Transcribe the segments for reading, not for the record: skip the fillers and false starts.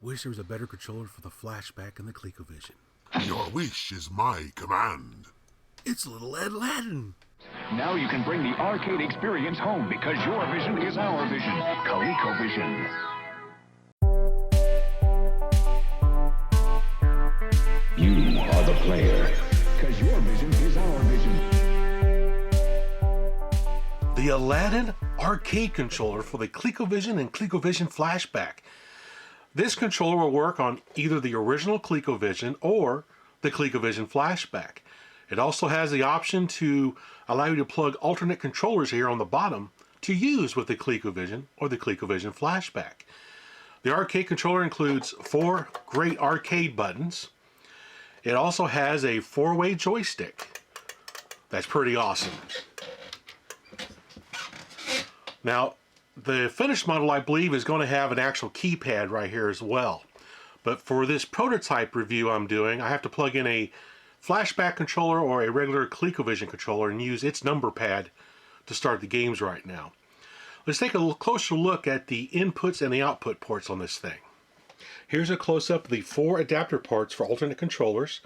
Wish there was a better controller for the Flashback and the Colecovision. Your wish is my command. It's little Aladdin. Now you can bring the arcade experience home because your vision is our vision. ColecoVision. You are the player because your vision is our vision. The Aladdin arcade controller for the ColecoVision and ColecoVision Flashback. This controller will work on either the original ColecoVision or the ColecoVision Flashback. It also has the option to allow you to plug alternate controllers here on the bottom to use with the ColecoVision or the ColecoVision Flashback. The arcade controller includes 4 great arcade buttons. It also has a 4-way joystick. That's pretty awesome. Now, the finished model, I believe, is going to have an actual keypad right here as well. But for this prototype review I'm doing, I have to plug in a Flashback controller or a regular ColecoVision controller and use its number pad to start the games right now. Let's take a closer look at the inputs and the output ports on this thing. Here's a close-up of the 4 adapter ports for alternate controllers.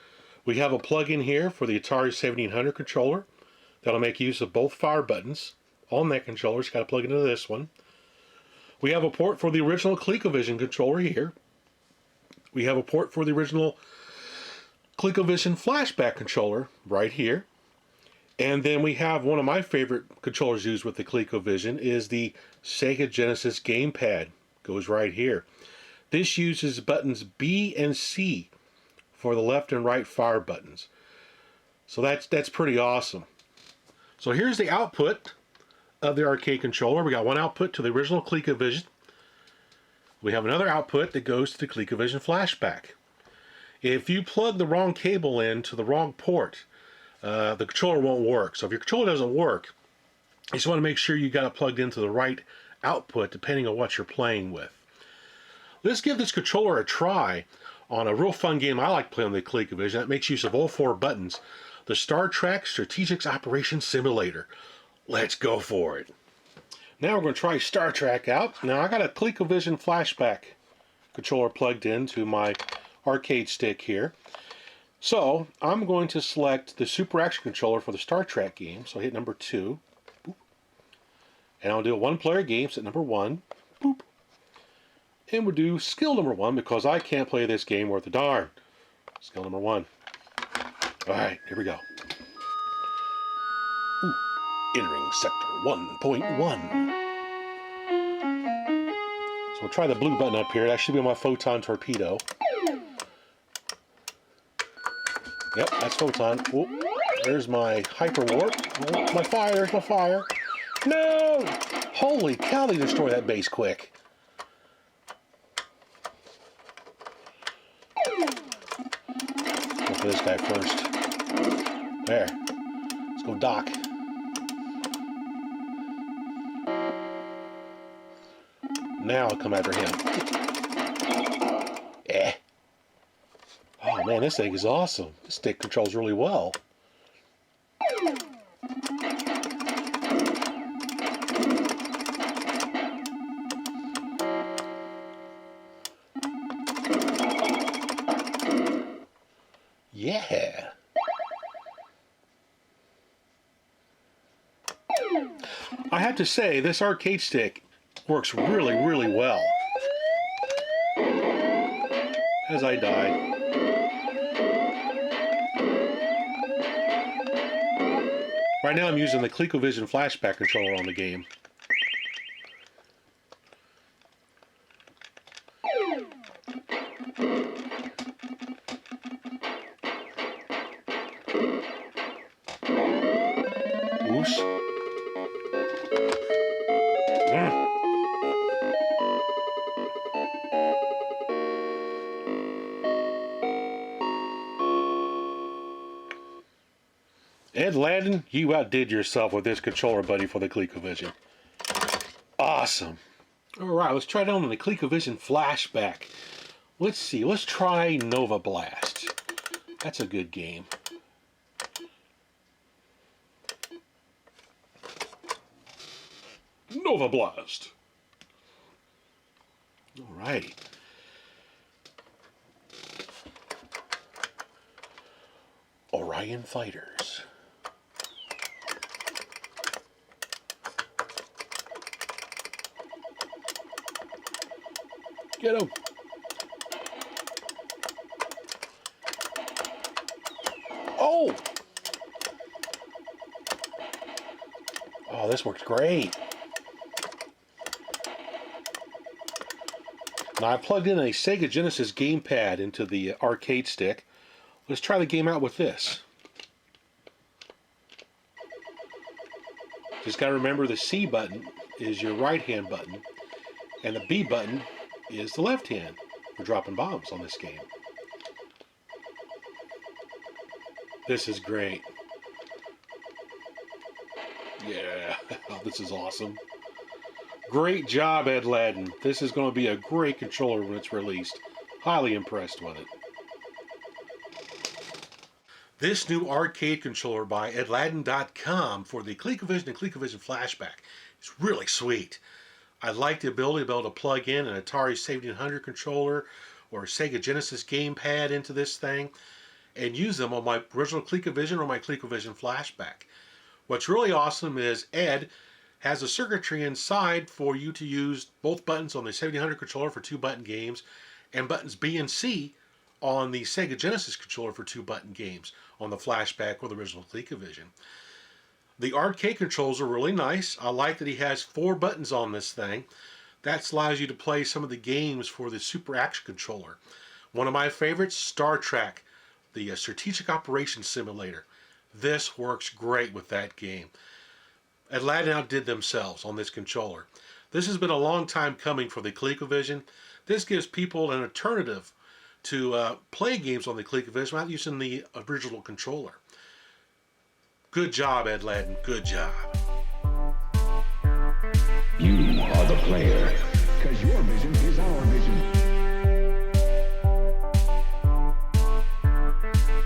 We have a plug-in here for the Atari 1700 controller that'll make use of both fire buttons on that controller. It's got to plug into this one. We have a port for the original ColecoVision controller here. We have a port for the original ColecoVision Flashback controller right here. And then we have one of my favorite controllers used with the ColecoVision is the Sega Genesis Gamepad. Goes right here. This uses buttons B and C for the left and right fire buttons. So that's pretty awesome. So here's the output of the arcade controller. We got one output to the original ColecoVision. We have another output that goes to the ColecoVision Flashback. If you plug the wrong cable in to the wrong port, the controller won't work. So if your controller doesn't work, you just want to make sure you got it plugged into the right output depending on what you're playing with. Let's give this controller a try on a real fun game I like playing on the ColecoVision that makes use of all 4 buttons, the Star Trek Strategic Operations Simulator. Let's go for it. Now we're going to try Star Trek out. Now I got a ColecoVision Flashback controller plugged into my arcade stick here. So I'm going to select the Super Action controller for the Star Trek game. So I hit number 2. Boop. And I'll do a 1-player game, set number 1. Boop. And we'll do skill number 1 because I can't play this game worth a darn. Skill number 1. Alright, here we go. Ooh. Entering sector 1.1. So we'll try the blue button up here. That should be my photon torpedo. Yep, that's photon. Oh, there's my hyper warp. Oh, my fire, there's my fire. No! Holy cow, they destroy that base quick. Go for this guy first. There. Let's go dock. Now I'll come after him. Eh. Oh man, this thing is awesome. This stick controls really well. Yeah. I have to say, this arcade stick works really, really well. As I die. Right now I'm using the ColecoVision Flashback controller on the game. Whoosh. Aladdin, you outdid yourself with this controller, buddy, for the ColecoVision. Awesome. Alright, let's try it on the ColecoVision Flashback. Let's see, let's try Nova Blast. That's a good game. Nova Blast. Alright. Dragon Fighters. Get him! Oh! Oh, this works great. Now I plugged in a Sega Genesis Gamepad into the arcade stick. Let's try the game out with this. Just got to remember the C button is your right hand button and the B button is the left hand for dropping bombs on this game. This is great. Yeah, this is awesome. Great job, Aladdin. This is going to be a great controller when it's released. Highly impressed with it. This new arcade controller by Aladdin.com for the Colecovision and Colecovision Flashback is really sweet. I like the ability to be able to plug in an Atari 7800 controller or a Sega Genesis Gamepad into this thing and use them on my original Colecovision or my Colecovision Flashback. What's really awesome is Ed has a circuitry inside for you to use both buttons on the 7800 controller for 2-button games and buttons B and C on the Sega Genesis controller for 2-button games on the Flashback or the original ColecoVision. The arcade controls are really nice. I like that he has 4 buttons on this thing. That allows you to play some of the games for the Super Action controller. One of my favorites, Star Trek, the Strategic Operations Simulator. This works great with that game. Aladdin outdid themselves on this controller. This has been a long time coming for the ColecoVision. This gives people an alternative to play games on the ColecoVision without using the original controller. Good job, Aladdin. Good job. You are the player, because your vision is our vision.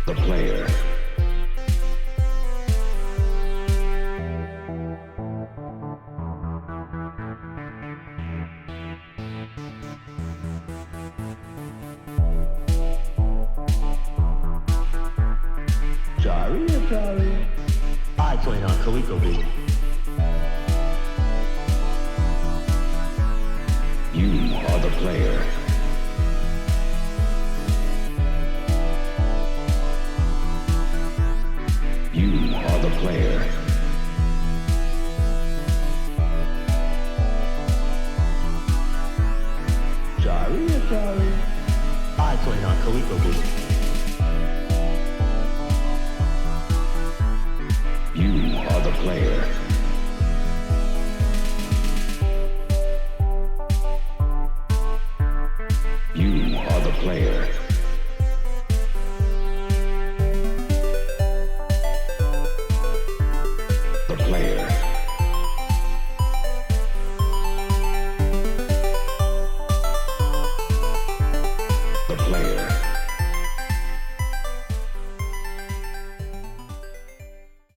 The player. Atari. I played on ColecoVision. You are the player. You are the player. Atari. I played on ColecoVision. You are the player.